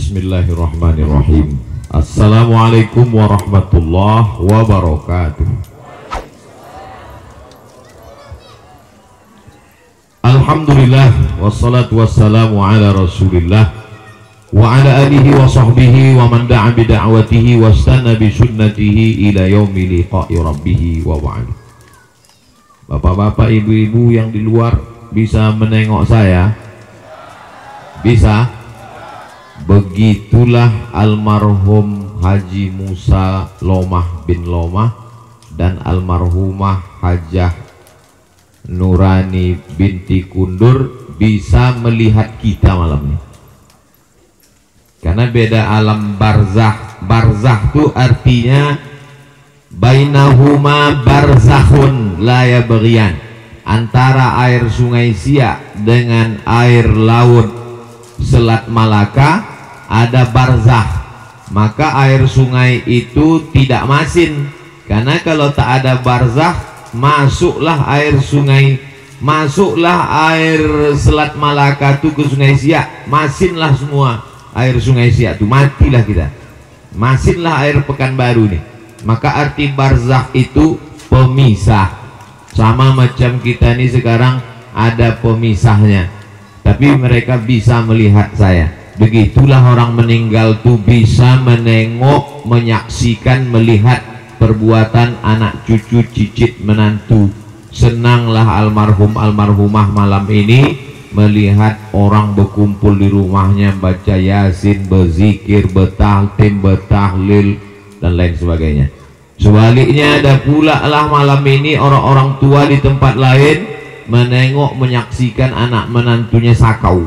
Bismillahirrahmanirrahim. Assalamualaikum warahmatullahi wabarakatuh. Alhamdulillah wassalatu wassalamu ala rasulillah wa ala alihi wa sahbihi wa man da'a bida'watihi wastana bi sunnatihi ila yaumi liqa'i rabbih wa ba'd. Bapak-bapak, ibu-ibu yang di luar bisa menengok saya? Bisa? Begitulah almarhum Haji Musa Lomah bin Lomah dan almarhumah Hajah Nurani binti Kundur bisa melihat kita malam ini. Karena beda alam barzakh. Barzakh itu artinya bainahuma barzakhun la yabghiyan, antara air sungai Siak dengan air laut Selat Malaka ada barzakh. Maka air sungai itu tidak masin, karena kalau tak ada barzakh, masuklah air sungai, masuklah air Selat Malaka itu ke sungai Siak, masinlah semua air sungai Siak itu, matilah kita, masinlah air Pekanbaru nih. Maka arti barzakh itu pemisah, sama macam kita nih sekarang ada pemisahnya, tapi mereka bisa melihat saya. Begitulah orang meninggal tuh bisa menengok, menyaksikan, melihat perbuatan anak cucu, cicit, menantu. Senanglah almarhum almarhumah malam ini melihat orang berkumpul di rumahnya, baca yasin, berzikir, bertahtim, bertahlil dan lain sebagainya. Sebaliknya ada pula lah malam ini orang-orang tua di tempat lain menengok, menyaksikan anak menantunya sakau,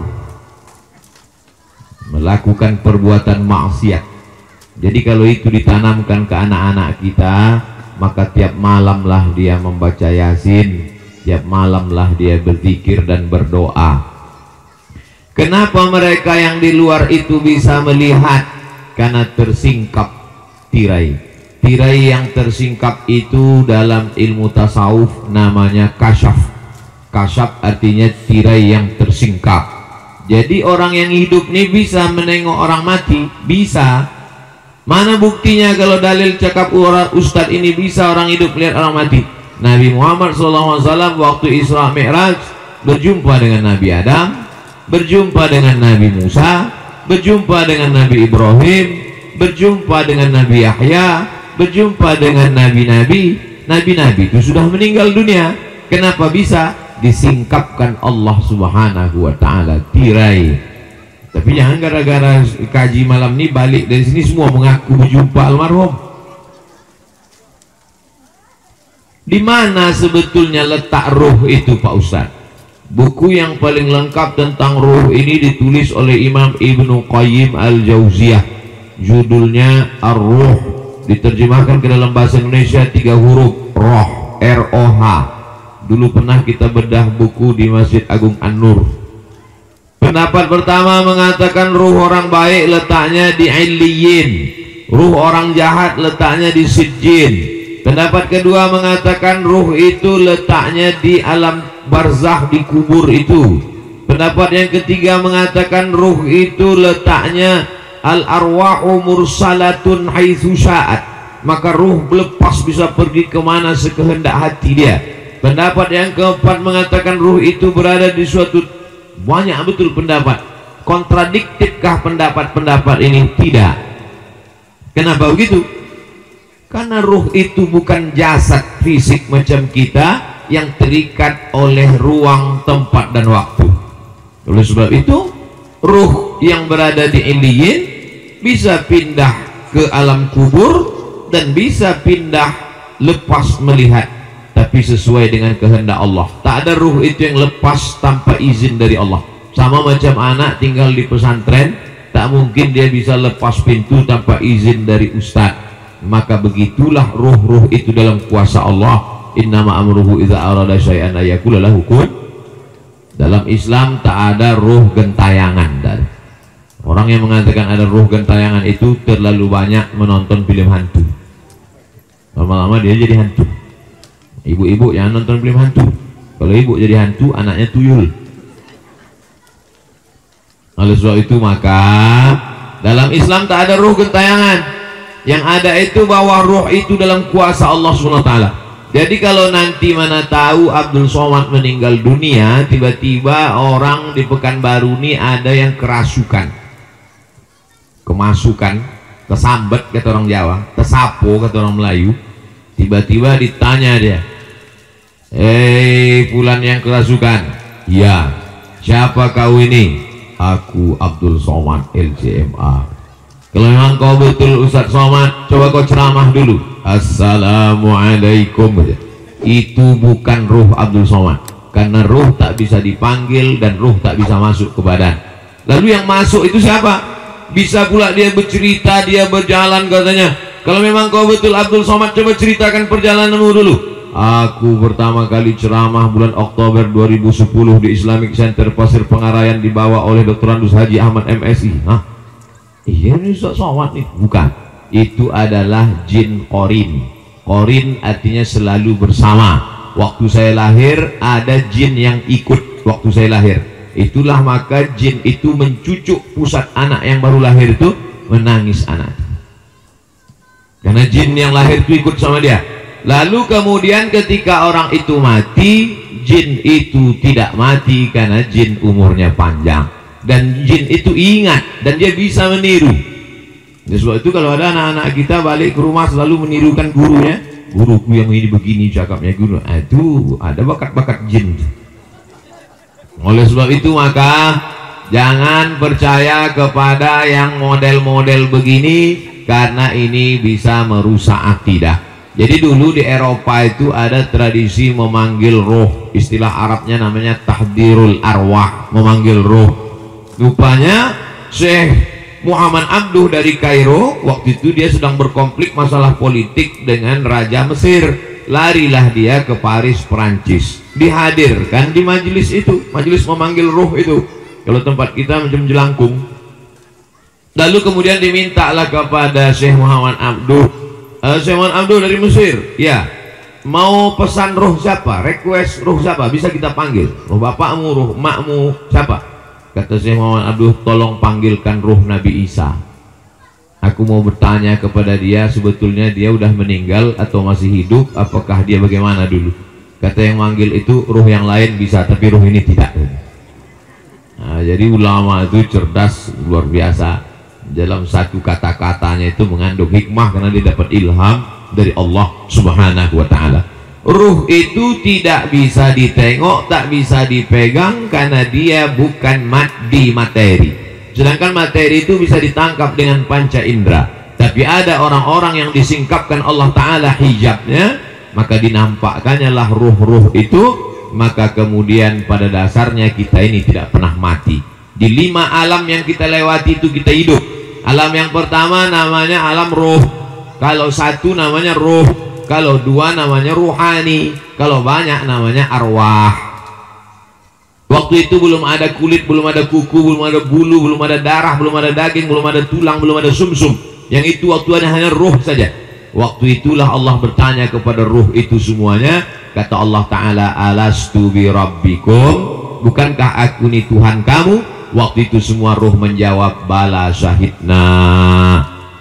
melakukan perbuatan maksiat. Jadi kalau itu ditanamkan ke anak-anak kita, maka tiap malamlah dia membaca yasin, tiap malamlah dia berzikir dan berdoa. Kenapa mereka yang di luar itu bisa melihat? Karena tersingkap tirai. Tirai yang tersingkap itu dalam ilmu tasawuf namanya kasyaf. Kasyaf artinya tirai yang tersingkap. Jadi orang yang hidup ini bisa menengok orang mati, bisa. Mana buktinya kalau dalil cakap orang ustadz ini bisa orang hidup melihat orang mati? Nabi Muhammad SAW waktu Isra Mi'raj berjumpa dengan Nabi Adam, berjumpa dengan Nabi Musa, berjumpa dengan Nabi Ibrahim, berjumpa dengan Nabi Yahya, berjumpa dengan nabi-nabi. Nabi-nabi itu sudah meninggal dunia. Kenapa bisa? Disingkapkan Allah Subhanahu wa ta'ala tirai. Tapi jangan gara-gara kaji malam ini balik dari sini semua mengaku berjumpa almarhum. Di mana sebetulnya letak ruh itu, Pak Ustaz? Buku yang paling lengkap tentang ruh ini ditulis oleh Imam Ibnu Qayyim Al-Jauziyah. Judulnya Ar-Ruh, diterjemahkan ke dalam bahasa Indonesia 3 huruf, roh, R-O-H. Dulu pernah kita bedah buku di Masjid Agung An-Nur. Pendapat pertama mengatakan ruh orang baik letaknya di Illiyin, ruh orang jahat letaknya di Sijjin. Pendapat kedua mengatakan ruh itu letaknya di alam barzakh, di kubur itu. Pendapat yang ketiga mengatakan ruh itu letaknya al-arwahu mursalatun haitsu sya'at, maka ruh lepas bisa pergi kemana sekehendak hati dia. Pendapat yang keempat mengatakan ruh itu berada di suatu, banyak betul pendapat. Kontradiktifkah pendapat-pendapat ini? Tidak. Kenapa begitu? Karena ruh itu bukan jasad fisik macam kita yang terikat oleh ruang, tempat dan waktu. Oleh sebab itu ruh yang berada di Illiyin bisa pindah ke alam kubur dan bisa pindah lepas melihat, tapi sesuai dengan kehendak Allah. Tak ada ruh itu yang lepas tanpa izin dari Allah. Sama macam anak tinggal di pesantren, tak mungkin dia bisa lepas pintu tanpa izin dari ustadz. Maka begitulah ruh-ruh itu dalam kuasa Allah. Innama amruhu idza arada syai'an ayaqula lahu kun. Dalam Islam tak ada ruh gentayangan. Orang yang mengatakan ada ruh gentayangan itu terlalu banyak menonton film hantu. Lama-lama dia jadi hantu. Ibu-ibu jangan nonton film hantu. Kalau ibu jadi hantu, anaknya tuyul. Oleh sebab itu maka Dalam Islam tak ada ruh gentayangan. Yang ada itu bahwa ruh itu dalam kuasa Allah SWT. Jadi kalau nanti mana tahu Abdul Somad meninggal dunia, tiba-tiba orang di Pekanbaru ini ada yang kerasukan, kemasukan, kesambet kata orang Jawa, kesapo kata orang Melayu. Tiba-tiba ditanya dia, fulan yang kerasukan. Ya, siapa kau ini? Aku Abdul Somad LCMA. Kalau memang kau betul Ustadz Somad, coba kau ceramah dulu. Assalamualaikum. Itu bukan ruh Abdul Somad, karena ruh tak bisa dipanggil dan ruh tak bisa masuk ke badan. Lalu yang masuk itu siapa? Bisa pula dia bercerita, dia berjalan katanya. Kalau memang kau betul Abdul Somad, coba ceritakan perjalananmu dulu. Aku pertama kali ceramah bulan Oktober 2010 di Islamic Center Pasir Pengarayan, dibawa oleh Dr. Andus Haji Ahmad MSI. Hah? Iya ini Ustaz Somad nih. Bukan, itu adalah jin Qorin. Qorin artinya selalu bersama. Waktu saya lahir ada jin yang ikut waktu saya lahir. Itulah maka jin itu mencucuk pusat anak yang baru lahir itu, menangis anak. Karena jin yang lahir itu ikut sama dia. Lalu kemudian ketika orang itu mati, jin itu tidak mati karena jin umurnya panjang. Dan jin itu ingat dan dia bisa meniru. Ya, sebab itu kalau ada anak-anak kita balik ke rumah selalu menirukan gurunya. Guruku yang ini begini cakapnya guru. Itu ada bakat-bakat jin. Oleh sebab itu maka jangan percaya kepada yang model-model begini, karena ini bisa merusak akidah. Jadi dulu di Eropa itu ada tradisi memanggil roh, istilah Arabnya namanya tahdirul arwah, memanggil roh. Rupanya Syekh Muhammad Abduh dari Kairo, waktu itu dia sedang berkonflik masalah politik dengan Raja Mesir. Larilah dia ke Paris, Perancis. Dihadirkan di majelis itu, majelis memanggil roh itu. Kalau tempat kita macam jelangkung. Lalu kemudian dimintalah kepada Syekh Muhammad Abduh, Syekh Muhammad Abduh dari Mesir, ya, mau pesan roh siapa? Request roh siapa? Bisa kita panggil. Roh bapakmu, roh emakmu, siapa? Kata Syekh Muhammad Abduh, tolong panggilkan roh Nabi Isa. Aku mau bertanya kepada dia, sebetulnya dia udah meninggal atau masih hidup? Apakah dia bagaimana dulu? Kata yang manggil itu, roh yang lain bisa, tapi roh ini tidak. Nah, jadi ulama itu cerdas luar biasa. Dalam satu kata-katanya itu mengandung hikmah, karena dia dapat ilham dari Allah Subhanahu wa ta'ala. Ruh itu tidak bisa ditengok, tak bisa dipegang, karena dia bukan materi. Sedangkan materi itu bisa ditangkap dengan panca indera. Tapi ada orang-orang yang disingkapkan Allah Ta'ala hijabnya, maka dinampakkannya lah ruh-ruh itu. Maka kemudian pada dasarnya kita ini tidak pernah mati. Di 5 alam yang kita lewati itu kita hidup. Alam yang pertama namanya alam roh. Kalau 1 namanya roh, kalau 2 namanya ruhani, kalau banyak namanya arwah. Waktu itu belum ada kulit, belum ada kuku, belum ada bulu, belum ada darah, belum ada daging, belum ada tulang, belum ada sumsum. Yang itu waktu hanya roh saja. Waktu itulah Allah bertanya kepada ruh itu semuanya. Kata Allah Ta'ala, alastu bi rabbikum, bukankah aku ini Tuhan kamu? Waktu itu semua ruh menjawab, bala syahidna,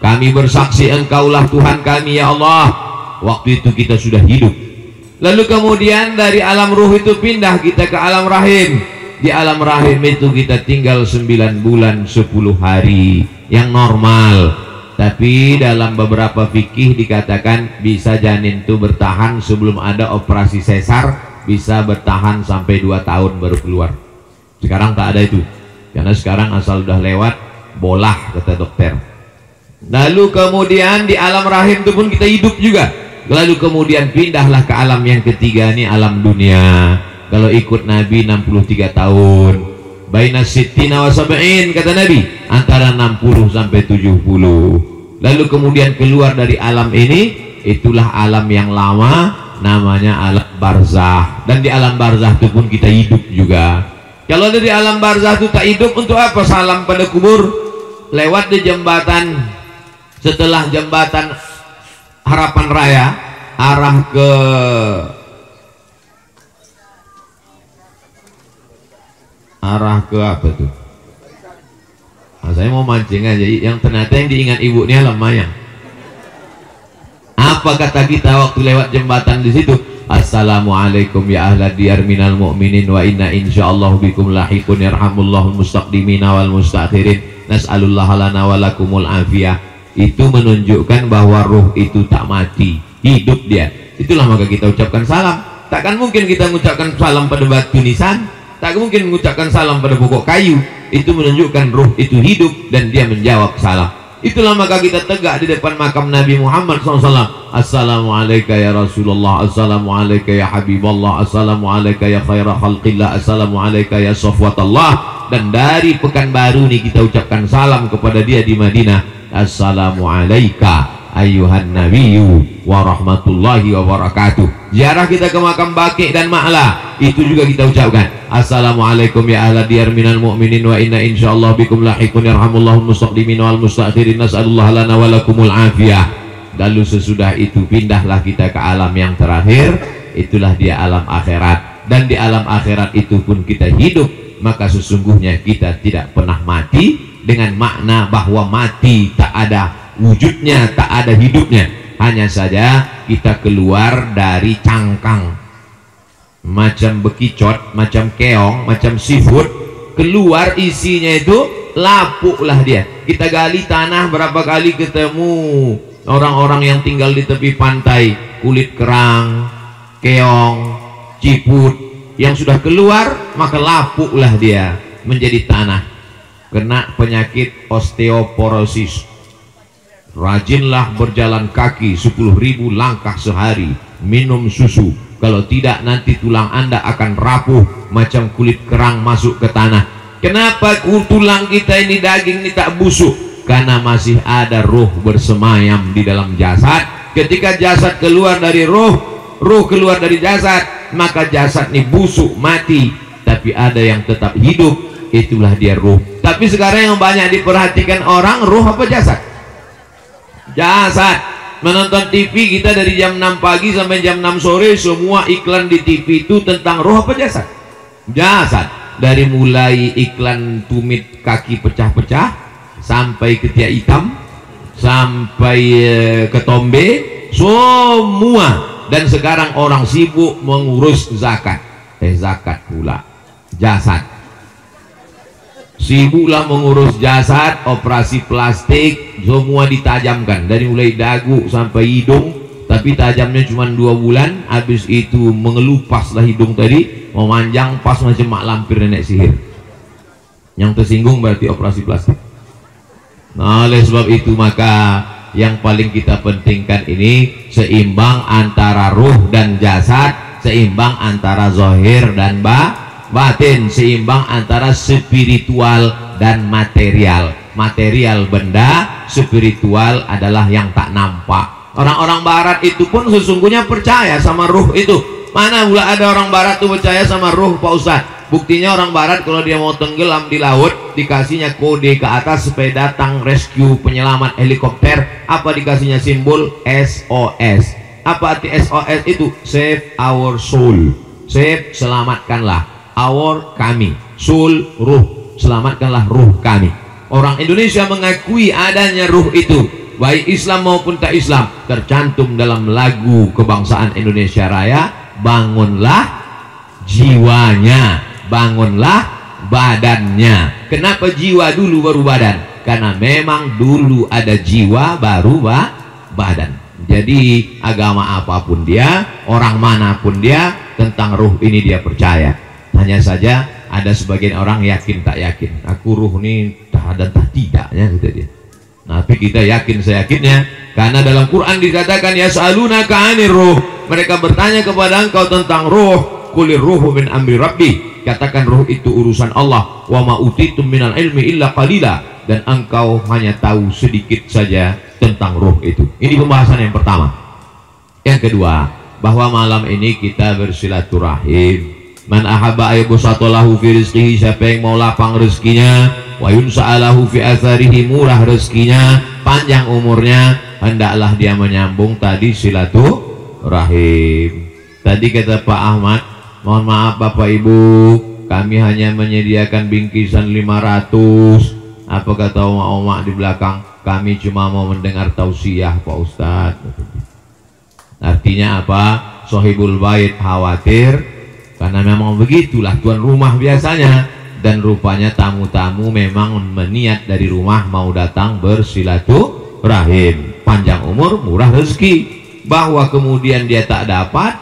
kami bersaksi engkaulah Tuhan kami ya Allah. Waktu itu kita sudah hidup. Lalu kemudian dari alam ruh itu pindah kita ke alam rahim. Di alam rahim itu kita tinggal 9 bulan 10 hari yang normal. Tapi dalam beberapa fikih dikatakan bisa janin itu bertahan sebelum ada operasi sesar, bisa bertahan sampai 2 tahun baru keluar. Sekarang tak ada itu, karena sekarang asal udah lewat bolah kata dokter. Lalu kemudian di alam rahim itu pun kita hidup juga. Lalu kemudian pindahlah ke alam yang ketiga, ini alam dunia. Kalau ikut Nabi 63 tahun, baina sittina wa sab'in kata Nabi, antara 60 sampai 70. Lalu kemudian keluar dari alam ini, itulah alam yang lama, namanya alam barzah. Dan di alam barzah itu pun kita hidup juga. Kalau dari alam barzah itu tak hidup, untuk apa salam pada kubur? Lewat di jembatan, setelah jembatan Harapan Raya, arah ke apa tuh? Nah, saya mau mancing aja, yang ternyata yang diingat ibunya lemah. Apa kata kita waktu lewat jembatan di situ? Assalamualaikum ya ahla diyar minal mu'minin wa inna insyaallah bikum lahiqun yarhamullahul mustaqdimina wal mustakhirin nas'alullaha lana wa lakumul afiyah. Itu menunjukkan bahwa ruh itu tak mati, hidup dia. Itulah maka kita ucapkan salam. Takkan mungkin kita mengucapkan salam pada batu nisan, tak mungkin mengucapkan salam pada pokok kayu. Itu menunjukkan ruh itu hidup dan dia menjawab salam. Itulah maka kita tegak di depan makam Nabi Muhammad SAW. Assalamualaikum ya Rasulullah, Assalamualaikum ya Habiballah, Assalamualaikum ya khaira khalqillah, Assalamualaikum ya safwatallah. Dan dari Pekanbaru nih kita ucapkan salam kepada dia di Madinah. Assalamualaikum ayuhan nabiyyu wa rahmatullahi wa barakatuh. Ziarah kita ke makam Baqi dan Ma'la, itu juga kita ucapkan Assalamualaikum ya ahla diyar minal mu'minin wa inna insyaallah bikum lahiqun yarhamullahul mustaqdimin wal mustakhirin nas'alullaha lana wa lakumul afiyah. Lalu sesudah itu pindahlah kita ke alam yang terakhir, itulah dia alam akhirat. Dan di alam akhirat itu pun kita hidup, maka sesungguhnya kita tidak pernah mati, dengan makna bahwa mati tak ada wujudnya, tak ada hidupnya. Hanya saja kita keluar dari cangkang, macam bekicot, macam keong, macam seafood, keluar isinya itu lapuklah dia. Kita gali tanah berapa kali ketemu orang-orang yang tinggal di tepi pantai, kulit kerang, keong, ciput yang sudah keluar, maka lapuklah dia menjadi tanah, kena penyakit osteoporosis. Rajinlah berjalan kaki 10.000 langkah sehari, minum susu, kalau tidak nanti tulang Anda akan rapuh macam kulit kerang masuk ke tanah. Kenapa tulang kita ini, daging ini tak busuk? Karena masih ada ruh bersemayam di dalam jasad. Ketika jasad keluar dari ruh, ruh keluar dari jasad, maka jasad ini busuk, mati. Tapi ada yang tetap hidup, itulah dia ruh. Tapi sekarang yang banyak diperhatikan orang, ruh apa jasad? Jasad. Menonton TV kita dari jam 6 pagi sampai jam 6 sore, semua iklan di TV itu tentang ruh apa jasad? Jasad. Dari mulai iklan tumit kaki pecah-pecah sampai ketiak hitam, sampai ketombe, semua. Dan sekarang orang sibuk mengurus zakat. Zakat pula jasad. Sibuklah mengurus jasad, operasi plastik, semua ditajamkan dari mulai dagu sampai hidung, tapi tajamnya cuma 2 bulan, habis itu mengelupaslah hidung tadi, memanjang pas macam mak lampir nenek sihir. Yang tersinggung berarti operasi plastik. Nah, oleh sebab itu maka yang paling kita pentingkan ini seimbang antara ruh dan jasad, seimbang antara zahir dan batin, seimbang antara spiritual dan material. Material benda, spiritual adalah yang tak nampak. Orang-orang barat itu pun sesungguhnya percaya sama ruh itu. Mana pula ada orang barat tuh percaya sama ruh, Pak Ustaz? Buktinya orang barat kalau dia mau tenggelam di laut, dikasihnya kode ke atas supaya datang rescue, penyelamat helikopter. Apa dikasihnya? Simbol SOS. Apa arti SOS itu? Save our soul. Save, selamatkanlah. Our, kami. Soul, ruh, selamatkanlah ruh kami. Orang Indonesia mengakui adanya ruh itu, baik Islam maupun tak Islam. Tercantum dalam lagu kebangsaan Indonesia Raya, bangunlah jiwanya, bangunlah badannya. Kenapa jiwa dulu baru badan? Karena memang dulu ada jiwa baru badan. Jadi agama apapun dia, orang manapun dia, tentang ruh ini dia percaya. Hanya saja ada sebagian orang yakin tak yakin. Aku ruh ini tak dan tak tidaknya, gitu dia. Tapi kita yakin seyakinnya, karena dalam Quran dikatakan yas'alunaka 'anir ruh. Mereka bertanya kepada engkau tentang ruh. Qulir ruhu min amri rabbi. Katakan ruh itu urusan Allah. Wa ma utitum minal ilmi illa qalila. Dan engkau hanya tahu sedikit saja tentang ruh itu. Ini pembahasan yang pertama. Yang kedua, bahwa malam ini kita bersilaturahim. Man ahabba ayyubsatalahu fi rizqihi, siapa yang mau lapang rezekinya, wa yunsa'alahu fi atharihi, murah rezekinya, panjang umurnya, hendaklah dia menyambung tadi silaturahim. Tadi kata Pak Ahmad, mohon maaf Bapak Ibu, kami hanya menyediakan bingkisan 500. Apa kata omak-omak di belakang? Kami cuma mau mendengar tausiah Pak Ustadz. Artinya apa? Sohibul bait khawatir, karena memang begitulah tuan rumah biasanya. Dan rupanya tamu-tamu memang meniat dari rumah mau datang bersilaturahim, panjang umur murah rezeki. Bahwa kemudian dia tak dapat,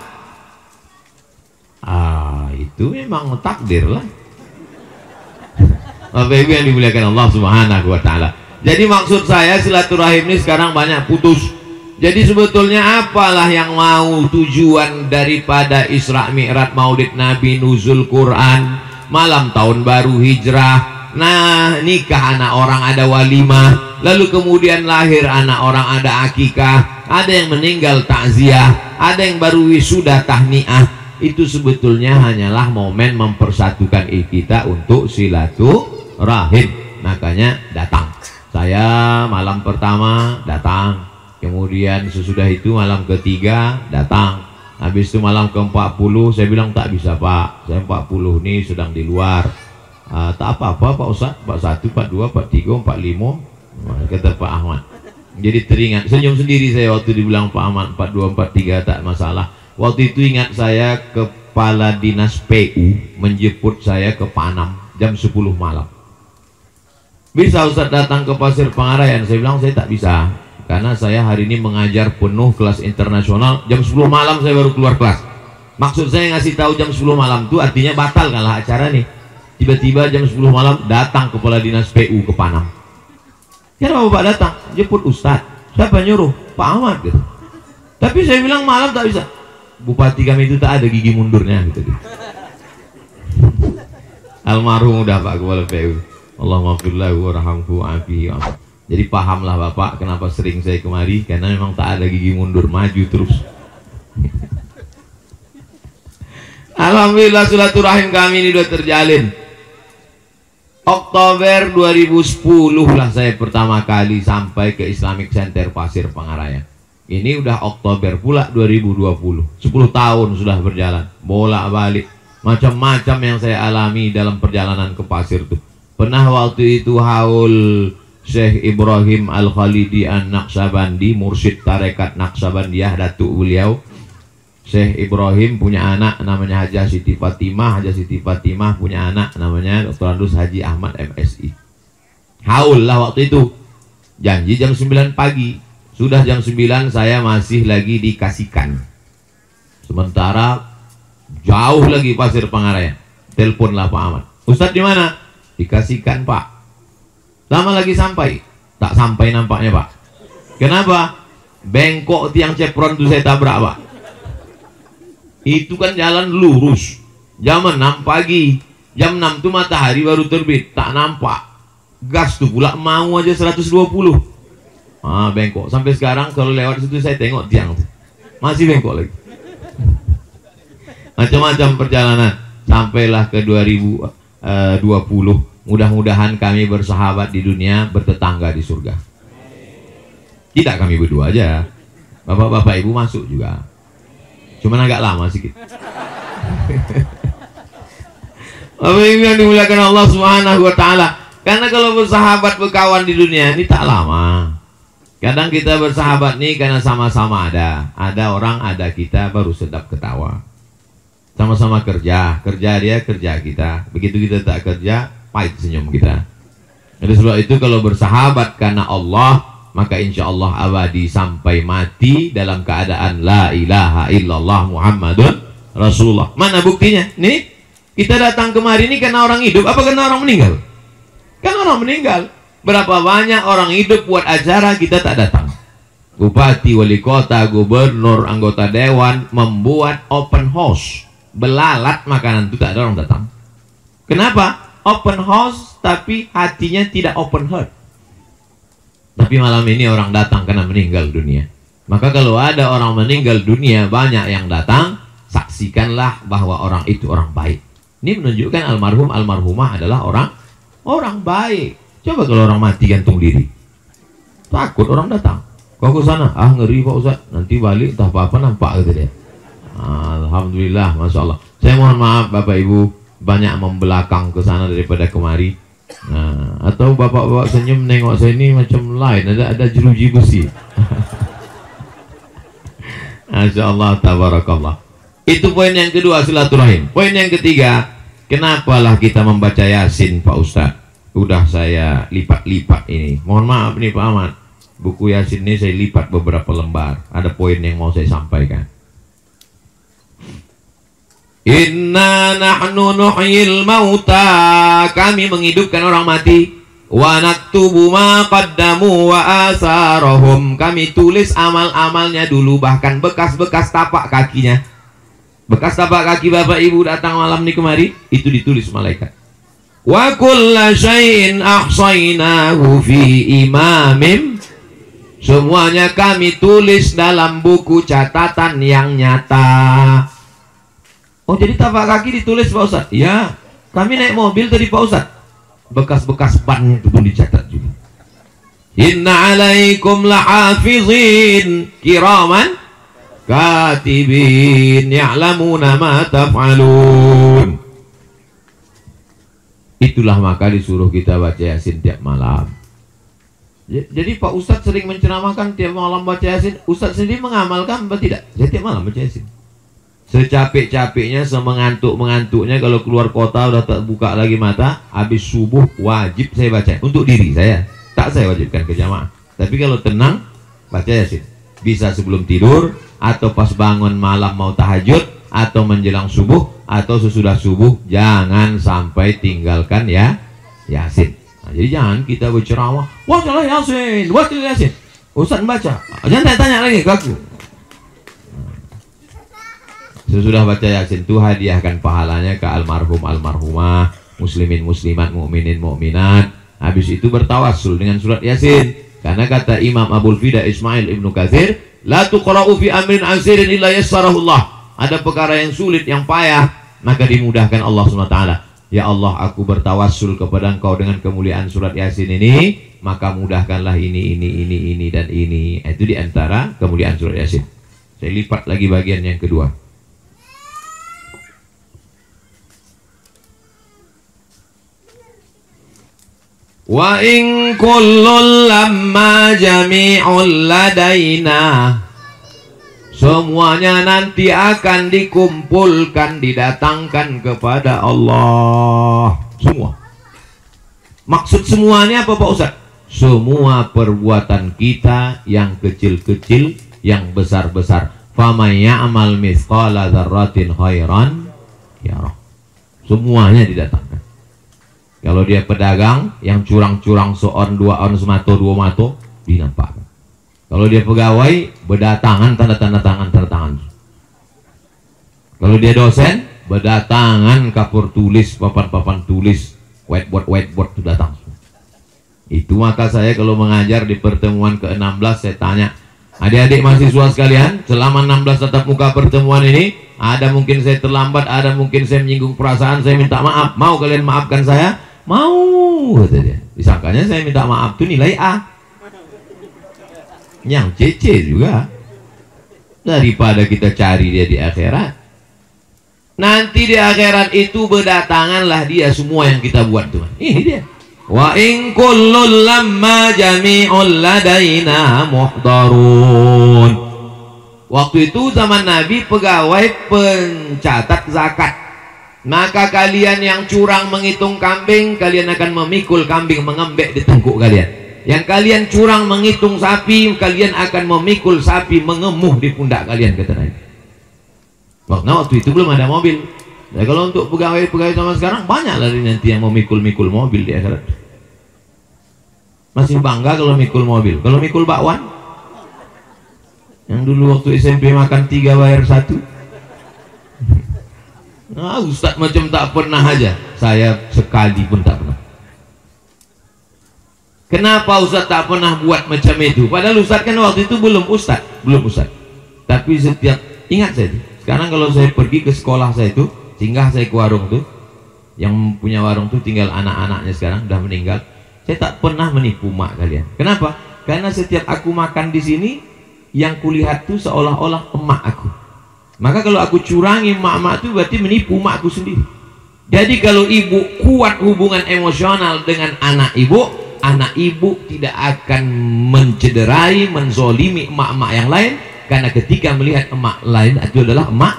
itu memang takdir lah. Bapak Ibu yang dimuliakan Allah Subhanahu wa Ta'ala. Jadi maksud saya, silaturahim ini sekarang banyak putus. Jadi sebetulnya apalah yang mau tujuan daripada Isra Mi'raj, Maulid Nabi, nuzul Quran, malam tahun baru hijrah, nah nikah anak orang ada walimah, lalu kemudian lahir anak orang ada akikah, ada yang meninggal takziah, ada yang baru wisuda tahniah. Itu sebetulnya hanyalah momen mempersatukan kita untuk silaturahim. Makanya datang. Saya malam pertama datang, kemudian sesudah itu malam ketiga datang, habis itu malam ke-40 saya bilang tak bisa Pak, saya 40 ini sedang di luar. Tak apa-apa Pak Ustadz, 41, 42, 43, 45, kata Pak Ahmad. Jadi teringat, senyum sendiri saya waktu dibilang Pak Ahmad 42, 43 tak masalah. Waktu itu ingat saya kepala dinas PU menjemput saya ke Panam jam 10 malam. Bisa Ustadz datang ke Pasir Pengarayan? Saya bilang saya tak bisa, karena saya hari ini mengajar penuh kelas internasional. Jam 10 malam saya baru keluar kelas. Maksud saya ngasih tahu jam 10 malam itu artinya batal kalah acara nih. Tiba-tiba jam 10 malam datang kepala dinas PU ke Panam. Kenapa Bapak datang? Jemput Ustadz. Siapa nyuruh? Pak Ahmad gitu. Tapi saya bilang malam tak bisa. Bupati kami itu tak ada gigi mundurnya gitu. Almarhum udah Pak kepala PU. Allahumma firlahu warhamhu afihi. Jadi pahamlah Bapak kenapa sering saya kemari, karena memang tak ada gigi mundur, maju terus. Alhamdulillah silaturahim kami ini sudah terjalin. Oktober 2010 lah saya pertama kali sampai ke Islamic Center Pasir Pengarayan. Ini udah Oktober pula 2020. 10 tahun sudah berjalan, bolak-balik. Macam-macam yang saya alami dalam perjalanan ke pasir itu. Pernah waktu itu haul Syekh Ibrahim Al-Khalidi An-Naqsabandi, mursyid tarekat Naqsabandiyah, datuk beliau. Syekh Ibrahim punya anak namanya Hajah Siti Fatimah. Hajah Siti Fatimah punya anak namanya Dr. Andus Haji Ahmad MSI. Haul lah waktu itu. Janji jam 9 pagi. Sudah jam 9 saya masih lagi dikasihkan. Sementara jauh lagi Pasir Pengarayan. Teleponlah Pak Ahmad. Ustadz di mana? Dikasihkan Pak. Lama lagi sampai? Tak sampai nampaknya Pak. Kenapa? Bengkok tiang cepron itu saya tabrak Pak. Itu kan jalan lurus. Jam 6 pagi. Jam 6 itu matahari baru terbit. Tak nampak. Gas tuh pula mau aja 120. Bengkok. Sampai sekarang kalau lewat situ saya tengok tiang tuh. Masih bengkok lagi. Macam-macam perjalanan. Sampailah ke 2020. Mudah-mudahan kami bersahabat di dunia, bertetangga di surga. Tidak kami berdua aja, bapak-bapak ibu masuk juga. Cuman agak lama sedikit. Bapak ibu yang dimuliakan Allah Subhanahu wa Ta'ala. Karena kalau bersahabat berkawan di dunia ini tak lama. Kadang kita bersahabat nih karena sama-sama ada. Ada orang, ada kita, baru sedap ketawa. Sama-sama kerja dia, kerja kita. Begitu kita tak kerja, pahit senyum kita. Oleh sebab itu kalau bersahabat karena Allah, maka insya Allah abadi sampai mati dalam keadaan la ilaha illallah Muhammadun Rasulullah. Mana buktinya? Nih, kita datang kemari ini karena orang hidup, apa karena orang meninggal? Kan orang meninggal. Berapa banyak orang hidup buat acara kita tak datang. Bupati, wali kota, gubernur, anggota dewan membuat open house. Belalat makanan itu tak ada orang datang. Kenapa? Open house tapi hatinya tidak open heart. Tapi malam ini orang datang karena meninggal dunia. Maka kalau ada orang meninggal dunia banyak yang datang, saksikanlah bahwa orang itu orang baik. Ini menunjukkan almarhum almarhumah adalah orang baik. Coba kalau orang mati gantung diri, takut orang datang. Kau ke sana, ngeri Pak Ustaz, nanti balik tak apa-apa nampak gitu dia. Alhamdulillah, Masya Allah. Saya mohon maaf Bapak Ibu, banyak membelakang ke sana daripada kemari. Nah, atau bapak-bapak senyum nengok saya ini macam lain, ada jeruji besi. Masya Allah, tabarakallah. Itu poin yang kedua, silaturahim. Poin yang ketiga, kenapalah kita membaca Yasin, Pak Ustadz? Udah saya lipat-lipat ini. Mohon maaf nih Pak Ahmad, buku Yasin ini saya lipat beberapa lembar. Ada poin yang mau saya sampaikan. Inna nahnu nuhyil mauta, kami menghidupkan orang mati. Wa naktubu ma qaddamu wa asarahum, kami tulis amal-amalnya dulu, bahkan bekas-bekas tapak kakinya. Bekas tapak kaki bapak ibu datang malam ini kemari, itu ditulis malaikat. Wa kulla syai'in ahsaynahu fi imamin, semuanya kami tulis dalam buku catatan yang nyata. Oh, jadi tapak kaki ditulis Pak Ustadz? Ya, kami naik mobil tadi Pak Ustadz, bekas-bekas ban itu pun dicatat juga. Inna alaikum lahafizin kiraman katibin ya'lamuna ma taf'alun. Itulah maka disuruh kita baca Yasin tiap malam. Jadi Pak Ustadz sering menceramahkan tiap malam baca Yasin. Ustadz sendiri mengamalkan apa tidak? Saya tiap malam baca Yasin. Secapek-capeknya, semengantuk-mengantuknya, kalau keluar kota udah tak buka lagi mata, habis subuh wajib saya baca. Untuk diri saya, tak saya wajibkan ke jamaah. Tapi kalau tenang, baca Yasin. Bisa sebelum tidur, atau pas bangun malam mau tahajud, atau menjelang subuh, atau sesudah subuh. Jangan sampai tinggalkan ya Yasin. Nah, jadi jangan kita berceramah, bacalah Yasin, bacalah Yasin. Ustaz baca, jangan tanya lagi ke aku. Sesudah baca Yasin itu hadiahkan pahalanya ke almarhum almarhumah, muslimin muslimat, mukminin mukminat. Habis itu bertawassul dengan surat Yasin. Karena kata Imam Abul Fida Ismail Ibnu Katsir, la tuqra'u fi amrin asirin illa yassarahullah. Ada perkara yang sulit, yang payah, maka dimudahkan Allah SWT. Ya Allah, aku bertawassul kepada Engkau dengan kemuliaan surat Yasin ini, maka mudahkanlah ini dan ini. Itu diantara kemuliaan surat Yasin. Saya lipat lagi bagian yang kedua. Wa in kullun lamma jami'un ladaina, semuanya nanti akan dikumpulkan, didatangkan kepada Allah. Semua. Maksud semuanya apa Pak Ustaz? Semua perbuatan kita, yang kecil-kecil, yang besar-besar. Faman ya'mal mithqala dzarratin khairan yarah. Semuanya didatangkan. Kalau dia pedagang, yang curang-curang seon, 2 on, semato, 2 mato, dinampakkan. Kalau dia pegawai, berdatangan tanda tangan. Kalau dia dosen, berdatangan kapur tulis, papan-papan tulis, whiteboard itu datang. Itu maka saya kalau mengajar di pertemuan ke-16, saya tanya, adik-adik mahasiswa sekalian, selama 16 tatap muka pertemuan ini, ada mungkin saya terlambat, ada mungkin saya menyinggung perasaan, saya minta maaf. Mau kalian maafkan saya? Mau, kata dia. Disangkanya saya minta maaf tuh nilai A. Yang CC juga. Daripada kita cari dia di akhirat. Nanti di akhirat itu berdatanganlah dia semua yang kita buat tuh. Ini dia. Wa in kullun lamma jami'un ladaina muhdarun. Waktu itu zaman Nabi pegawai pencatat zakat. Maka kalian yang curang menghitung kambing, kalian akan memikul kambing mengembek di tengkuk kalian. Yang kalian curang menghitung sapi, kalian akan memikul sapi mengemuh di pundak kalian, kata Nabi. Waktu itu belum ada mobil. Ya, kalau untuk pegawai-pegawai zaman sekarang banyak lagi nanti yang memikul-mikul mobil di akhirat. Masih bangga kalau mikul mobil. Kalau mikul bakwan, yang dulu waktu SMP makan 3 bayar 1. Nah, Ustaz macam tak pernah aja. Saya sekali pun tak pernah. Kenapa Ustaz tak pernah buat macam itu? Padahal Ustaz kan waktu itu belum Ustaz. Tapi setiap, ingat saya itu, sekarang kalau saya pergi ke sekolah saya itu, singgah saya ke warung tuh, yang punya warung tuh tinggal anak-anaknya sekarang udah meninggal. Saya tak pernah menipu mak kalian. Kenapa? Karena setiap aku makan di sini, yang kulihat tuh seolah-olah emak aku. Maka kalau aku curangi mak-mak itu berarti menipu makku sendiri. Jadi kalau ibu kuat hubungan emosional dengan anak ibu tidak akan mencederai, menzolimi emak-emak yang lain, karena ketika melihat emak lain itu adalah emak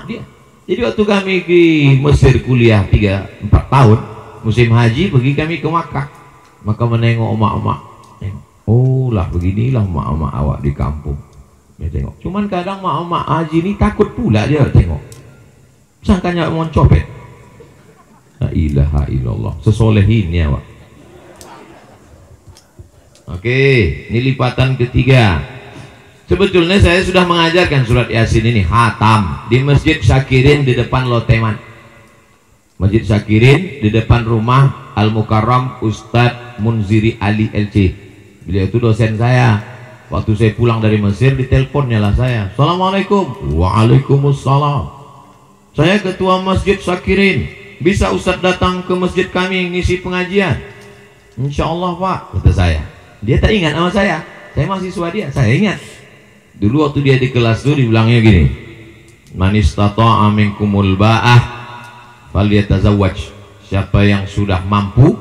dia. Jadi waktu kami di Mesir kuliah 3-4 tahun, musim haji pergi kami ke Makkah, maka menengok emak-emak. Oh lah, beginilah emak-emak awak di kampung. Dia tengok. Cuman kadang emak-emak haji ini takut pula dia tengok. Sangkanya mau copet. La ilaha illallah, sesolehinnya Pak. Oke, ini lipatan ketiga. Sebetulnya saya sudah mengajarkan surat Yasin ini hatam di Masjid Syakirin di depan Loteman. Masjid Syakirin di depan rumah Al Mukarram Ustadz Munziri Ali LC. Beliau itu dosen saya. Waktu saya pulang dari Mesir diteleponnya lah saya. Assalamualaikum. Waalaikumsalam. Saya ketua Masjid Syakirin. Bisa Ustadz datang ke masjid kami ngisi pengajian? Insya Allah Pak, kata saya. Dia tak ingat sama saya mahasiswa dia, saya ingat. Dulu waktu dia di kelas itu dibilangnya gini, man istata'a minkumul ba'ah falyatazawwaj. Siapa yang sudah mampu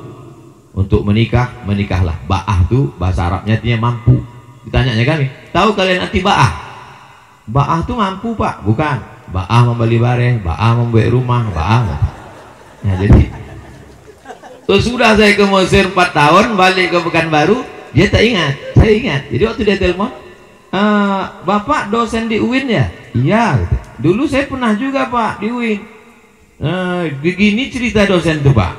untuk menikah, menikahlah. Ba'ah itu bahasa Arabnya artinya mampu. Ditanyanya kami, tahu kalian arti ba'ah? Ba'ah itu mampu Pak, bukan. Ba'ah membeli barang, ba'ah membeli rumah, ba'ah. Nah, jadi terus sudah saya ke Mesir 4 tahun, balik ke Pekanbaru, dia tak ingat, saya ingat. Jadi waktu dia telepon, Bapak dosen di UIN ya? Iya, gitu. Dulu saya pernah juga Pak di UIN. Begini cerita dosen itu Pak,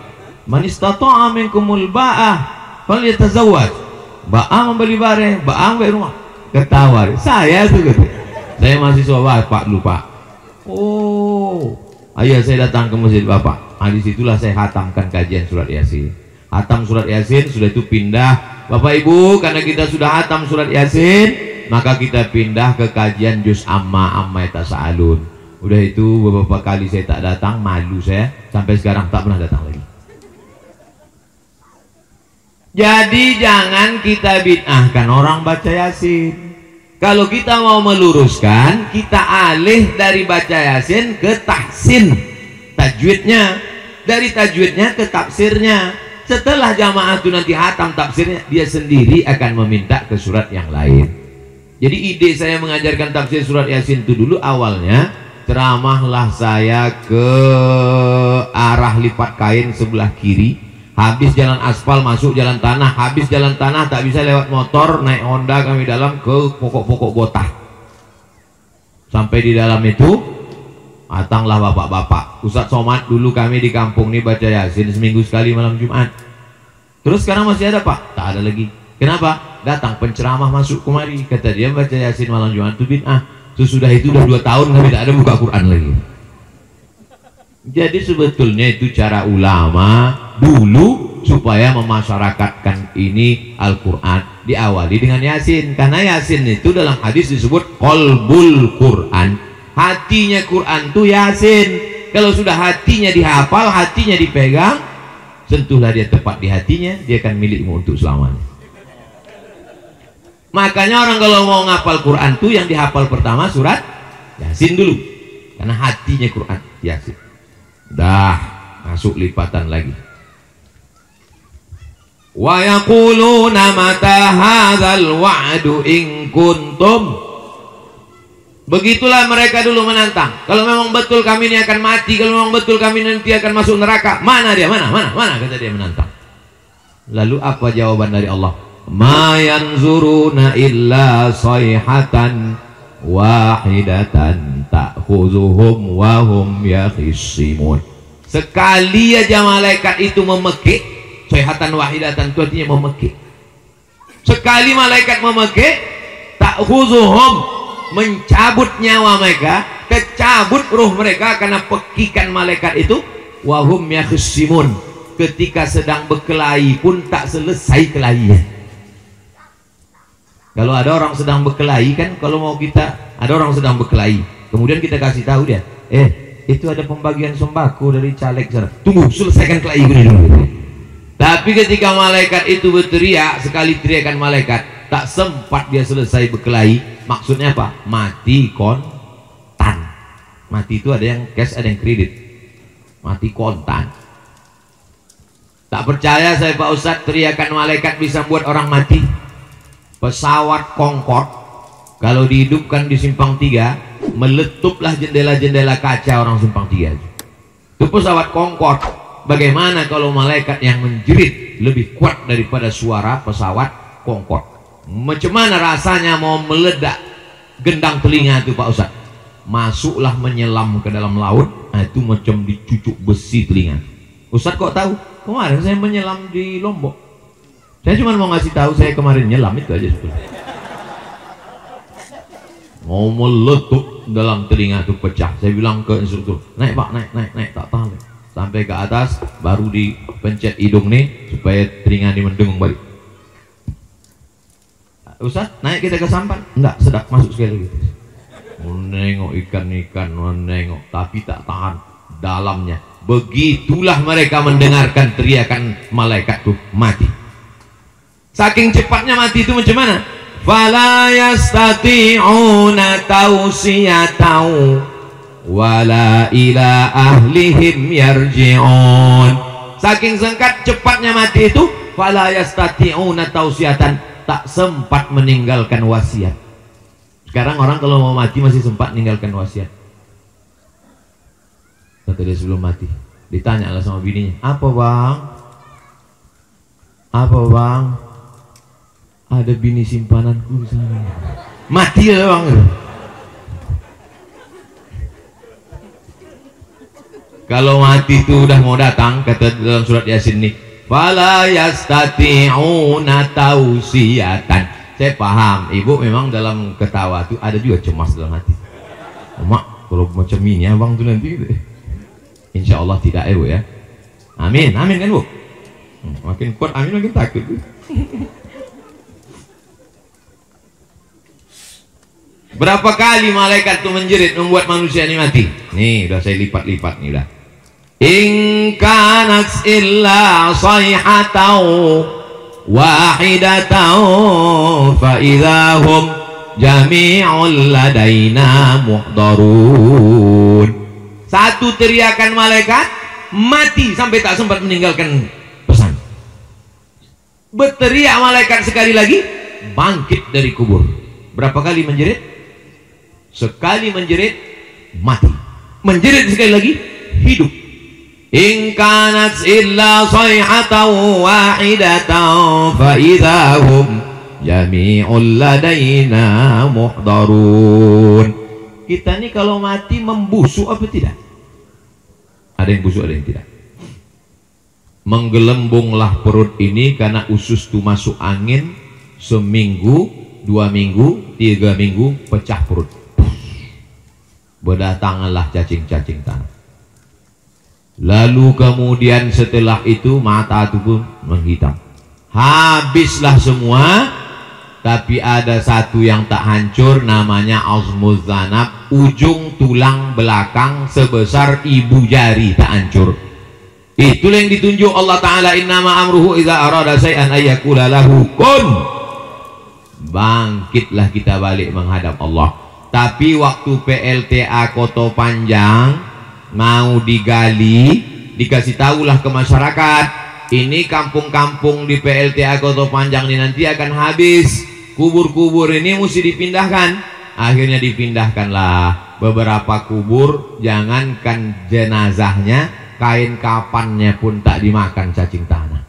man istata'a minkumul ba'ah falyatazawwaj. Ba'ah membeli barang, ba'ah membeli rumah. Ketawa saya tuh gitu. Saya mahasiswa Bapak dulu Pak. Oh, ayo saya datang ke masjid Bapak. Nah, disitulah saya hatamkan kajian surat Yasin. Hatam surat Yasin, sudah itu pindah. Bapak Ibu, karena kita sudah hatam surat Yasin, maka kita pindah ke kajian juz amma yatasaalun. Udah itu beberapa kali saya tak datang, malu saya. Sampai sekarang tak pernah datang lagi. Jadi jangan kita bid'ahkan orang baca Yasin. Kalau kita mau meluruskan, kita alih dari baca Yasin ke tahsin tajwidnya. Dari tajwidnya ke tafsirnya. Setelah jamaah itu nanti hatam tafsirnya, dia sendiri akan meminta ke surat yang lain. Jadi ide saya mengajarkan tafsir surat Yasin itu dulu awalnya, ceramahlah saya ke arah lipat kain sebelah kiri, habis jalan aspal masuk jalan tanah, habis jalan tanah tak bisa lewat motor, naik Honda kami dalam ke pokok-pokok botah. Sampai di dalam itu datanglah bapak-bapak. Ustadz Somad dulu kami di kampung ini baca Yasin seminggu sekali malam Jumat. Terus sekarang masih ada Pak? Tak ada lagi. Kenapa? Datang penceramah masuk kemari, kata dia baca Yasin malam Jumat itu bid'ah. Sesudah itu udah 2 tahun kami tak ada buka Quran lagi. Jadi sebetulnya itu cara ulama dulu supaya memasyarakatkan ini Al-Quran, diawali dengan Yasin. Karena Yasin itu dalam hadis disebut qalbul Quran. Hatinya Quran itu Yasin. Kalau sudah hatinya dihafal, hatinya dipegang, sentuhlah dia tepat di hatinya, dia akan milikmu untuk selamanya. Makanya orang kalau mau ngapal Quran tuh yang dihafal pertama surat Yasin dulu, karena hatinya Quran Yasin. Dah masuk lipatan lagi. Wa yaquluna mata hadzal wa'du in kuntum. Begitulah mereka dulu menantang. Kalau memang betul kami ini akan mati, kalau memang betul kami nanti akan masuk neraka, mana dia? Mana? Kata dia menantang. Lalu apa jawaban dari Allah? Ma yanzuruna illa sayhatan wahidatan ta'khuzuhum wa hum yakhisimun. Sekali aja malaikat itu memekik, sayhatan wahidatan itu artinya memekik. Sekali malaikat memekik, ta'khuzuhum, mencabut nyawa mereka, kecabut ruh mereka karena pekikan malaikat itu. Wahum yakhsimun, ketika sedang berkelahi pun tak selesai kelahinya. Kalau ada orang sedang berkelahi kan, kalau mau kita, ada orang sedang berkelahi, kemudian kita kasih tahu dia, itu ada pembagian sembako dari caleg sana, tunggu selesaikan kelahi dulu. Tapi ketika malaikat itu berteriak, sekali teriakan malaikat, tak sempat dia selesai berkelahi. Maksudnya apa? Mati kontan. Mati itu ada yang cash, ada yang kredit. mati kontan. Tak percaya saya Pak Ustadz, teriakan malaikat bisa buat orang mati. Pesawat Concorde kalau dihidupkan di Simpang 3, meletuplah jendela-jendela kaca orang Simpang 3 itu pesawat Concorde. Bagaimana kalau malaikat yang menjerit lebih kuat daripada suara pesawat Concorde? Macam mana rasanya mau meledak gendang telinga itu Pak Ustadz? Masuklah menyelam ke dalam laut, nah itu macam dicucuk besi telinga. Ustadz kok tahu? Kemarin saya menyelam di Lombok. Saya cuma mau ngasih tahu saya kemarin nyelam, itu aja sebetulnya. Mau meletup dalam telinga itu pecah. Saya bilang ke instruktur, naik Pak, naik, tak tahan. Sampai ke atas, baru dipencet hidung nih supaya telinga dimendengung balik. Ustaz, naik kita ke sampan? Enggak, sedap masuk sekali lagi. Menengok ikan-ikan, menengok, tapi tak tahan dalamnya. Begitulah mereka mendengarkan teriakan malaikat tuh mati. Saking cepatnya mati itu macam mana? Fala yastati'una tawsiyatau wala ila ahlihim yarji'un. Saking singkat cepatnya mati itu, fala yastati'una tawsiyatan, tak sempat meninggalkan wasiat. Sekarang orang kalau mau mati masih sempat meninggalkan wasiat. Kata dia sebelum mati, ditanya lah sama bininya, apa bang? Apa bang? Ada bini simpananku di sana. Mati ya bang. Kalau mati itu udah mau datang, kata dalam surat Yasin nih, fala yastati'una tausiyatan. Saya paham, ibu memang dalam ketawa itu ada juga cemas dalam hati. Mak, kalau macam ini abang tuh nanti, insya Allah tidak ya bu ya. Amin, amin kan bu. Makin kuat amin makin takut. Berapa kali malaikat itu menjerit membuat manusia ini mati? Nih, udah saya lipat-lipat nih udah. In kanat illa sayhatau wahidatau fa idahum jami'ul ladaina muhdarun. Satu teriakan malaikat mati sampai tak sempat meninggalkan pesan. Berteriak malaikat sekali lagi bangkit dari kubur. Berapa kali menjerit? Sekali menjerit mati, menjerit sekali lagi hidup. In kanat illa sayhatan wahidatan fa idahum jami'ul ladaina muhdarun. Kita ini kalau mati membusuk apa tidak? Ada yang busuk, ada yang tidak. Menggelembunglah perut ini karena usus itu masuk angin. Seminggu, 2 minggu, 3 minggu pecah perut. Berdatanganlah cacing-cacing tanah. Lalu kemudian setelah itu mata itu pun menghitam. Habislah semua. Tapi ada satu yang tak hancur, namanya azmuz zanab. Ujung tulang belakang sebesar ibu jari tak hancur. Itulah yang ditunjuk Allah Ta'ala, innama amruhu idza arada syai'an ayyakula lahu kun. Bangkitlah kita balik menghadap Allah. Tapi waktu PLTA Koto Panjang mau digali, dikasih tahulah ke masyarakat, ini kampung-kampung di PLTA Koto Panjang ini nanti akan habis, kubur-kubur ini mesti dipindahkan. Akhirnya dipindahkanlah beberapa kubur. Jangankan jenazahnya, kain kafannya pun tak dimakan cacing tanah.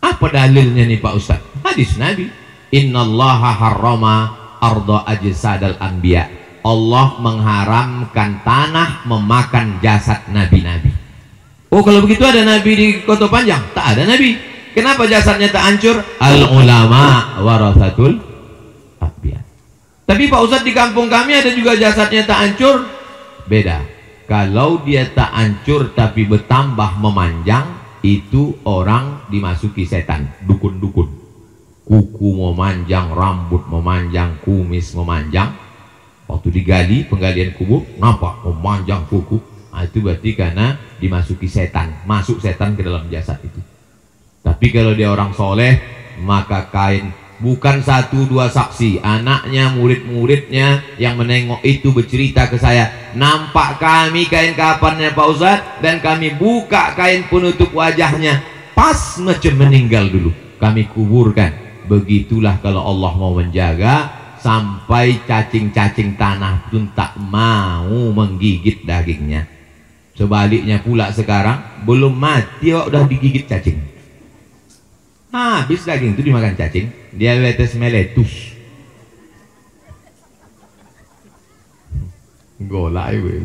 Apa dalilnya nih Pak Ustaz? Hadis Nabi, innallaha harrama arda ajsadal anbiya. Allah mengharamkan tanah memakan jasad nabi-nabi. Oh, kalau begitu ada nabi di Koto Panjang? Tak ada nabi. Kenapa jasadnya tak hancur? Al ulama warathatul anbiya. Tapi Pak Ustaz, di kampung kami ada juga jasadnya tak hancur. Beda. Kalau dia tak hancur tapi bertambah memanjang, itu orang dimasuki setan, dukun-dukun. Kuku memanjang, rambut memanjang, kumis memanjang. Waktu digali, penggalian kubur, nampak memanjang kuku. Nah, itu berarti karena dimasuki setan, masuk setan ke dalam jasad itu. Tapi kalau dia orang soleh, maka kain Bukan satu dua saksi, anaknya, murid-muridnya yang menengok itu bercerita ke saya, nampak kami kain kafannya Pak Ustadz, dan kami buka kain penutup wajahnya pas macam meninggal dulu, kami kuburkan. Begitulah kalau Allah mau menjaga, sampai cacing-cacing tanah pun tak mau menggigit dagingnya. Sebaliknya pula sekarang, belum mati udah digigit cacing, habis daging itu dimakan cacing, diabetes meletus. Golai we.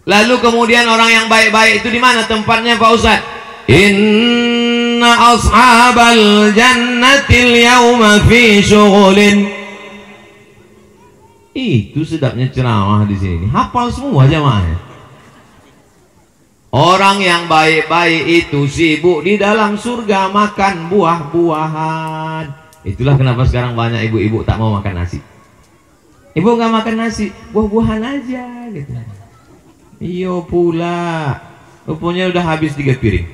Lalu kemudian orang yang baik-baik itu di mana tempatnya Pak Ustadz? Inna ashabal jannatil yawma fi syughulin. Itu sedapnya ceramah di sini. Hafal semua jamaahnya. Orang yang baik-baik itu sibuk di dalam surga makan buah-buahan. Itulah kenapa sekarang banyak ibu-ibu tak mau makan nasi. Ibu nggak makan nasi, buah-buahan aja gitu. Iyo pula, rupanya udah habis 3 piring.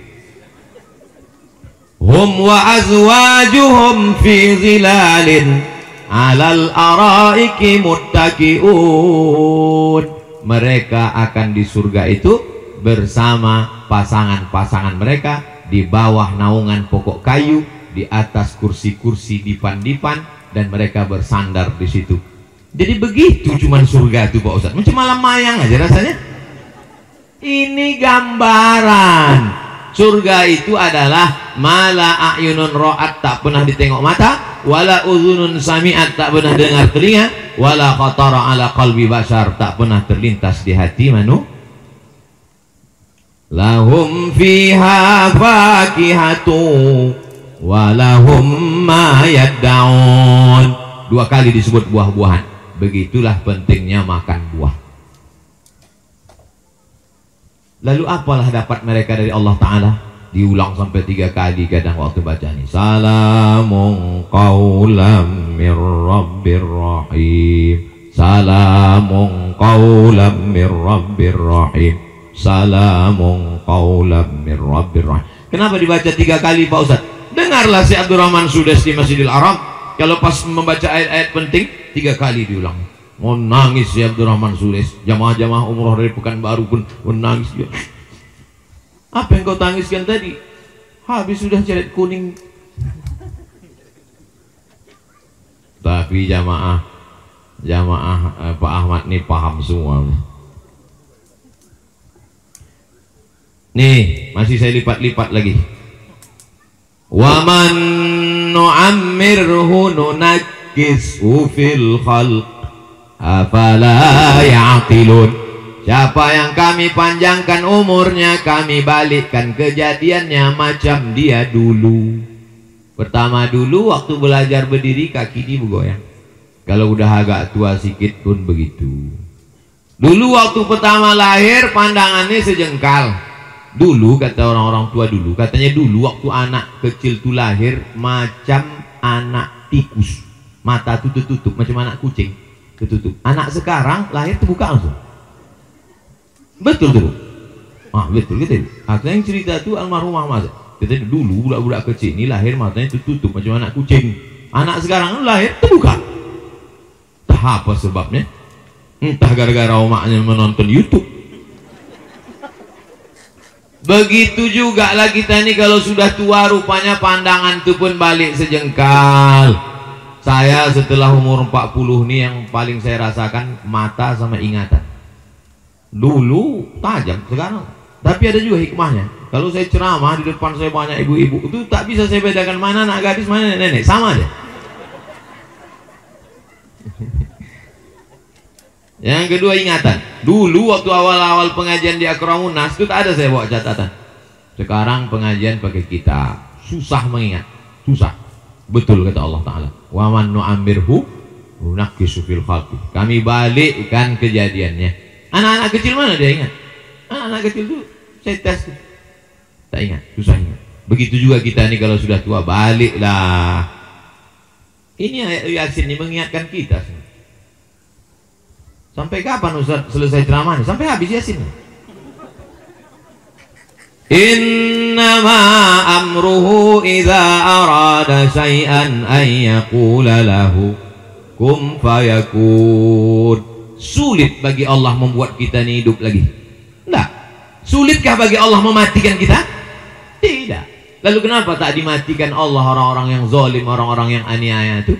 Hum wa azwajuhum fi zilalin alal araiki muttaqiun. Mereka akan di surga itu bersama pasangan-pasangan mereka di bawah naungan pokok kayu, di atas kursi-kursi dipan-dipan, dan mereka bersandar di situ. Jadi begitu cuman surga itu Pak Ustadz, macam malam mayang aja rasanya. Ini gambaran. Surga itu adalah mala a'yunun ra'at, tak pernah ditengok mata, wala uzunun sami'at, tak pernah dengar telinga, wala khatara ala qalbi bashar, tak pernah terlintas di hati manusia. Lahum fiha fakihatu walahum ma yad'un. 2 kali disebut buah-buahan. Begitulah pentingnya makan buah. Lalu apalah dapat mereka dari Allah Ta'ala? Diulang sampai 3 kali kadang waktu baca ini. Salamun qawlam mir rabbir rahim. Salamun qawlam mir rabbir rahim. Salamun qawlam mir rabbir rahim. Kenapa dibaca 3 kali Pak Ustadz? Dengarlah si Abdurrahman Sudes di Masjidil Haram, kalau pas membaca ayat-ayat penting 3 kali diulang. Mau nangis si Abdurrahman Sudes. Jamaah-jamaah umroh dari Pekanbaru pun menangis dia. Apa yang kau tangiskan tadi? Habis sudah caret kuning. Tapi jamaah Pak Ahmad nih paham semua. Nih, masih saya lipat-lipat lagi. Wa man nu'ammirhu nunakkishu fil khalq afala ya'qilun. Siapa yang kami panjangkan umurnya, kami balikkan kejadiannya macam dia dulu. Pertama dulu waktu belajar berdiri kaki dia bergoyang. Kalau udah agak tua sikit pun begitu. Dulu waktu pertama lahir pandangannya sejengkal. Dulu kata orang-orang tua dulu, katanya dulu waktu anak kecil tuh lahir macam anak tikus, mata tuh tertutup macam anak kucing tertutup. Anak sekarang lahir terbuka langsung. Betul tuh. Betul gitu. Akhirnya yang cerita tuh almarhumah Mas. Katanya dulu budak-budak kecil ini lahir matanya tertutup macam anak kucing. Anak sekarang lahir terbuka. Entah apa sebabnya. Entah gara-gara omaknya menonton YouTube. Begitu juga lah kita nih kalau sudah tua, rupanya pandangan itu pun balik sejengkal. Saya setelah umur 40 nih yang paling saya rasakan mata sama ingatan. Dulu tajam, sekarang. Tapi ada juga hikmahnya. Kalau saya ceramah di depan saya banyak ibu-ibu, itu tak bisa saya bedakan mana anak gadis, mana nenek. Sama aja. Yang kedua ingatan. Dulu waktu awal-awal pengajian di Akramun Nas itu tak ada saya bawa catatan. Sekarang pengajian pakai kitab. Susah mengingat. Susah. Betul kata Allah Ta'ala. Wa man nu'ammirhu nunakkishu fil khalqi. Kami balikkan kejadiannya. Anak-anak kecil mana dia ingat? Anak-anak kecil itu saya tes. Tak ingat. Susah ingat. Begitu juga kita nih kalau sudah tua, baliklah. Ini ayat Yasin ini mengingatkan kita. Sampai kapan Ustaz selesai ceramahnya? Sampai habis Yasin. Innama amruhu idza arada syai'an ay yaqula lahu kum fayakun. Sulit bagi Allah membuat kita ini hidup lagi? Enggak. Sulitkah bagi Allah mematikan kita? Tidak. Lalu kenapa tak dimatikan Allah orang-orang yang zalim, orang-orang yang aniaya itu?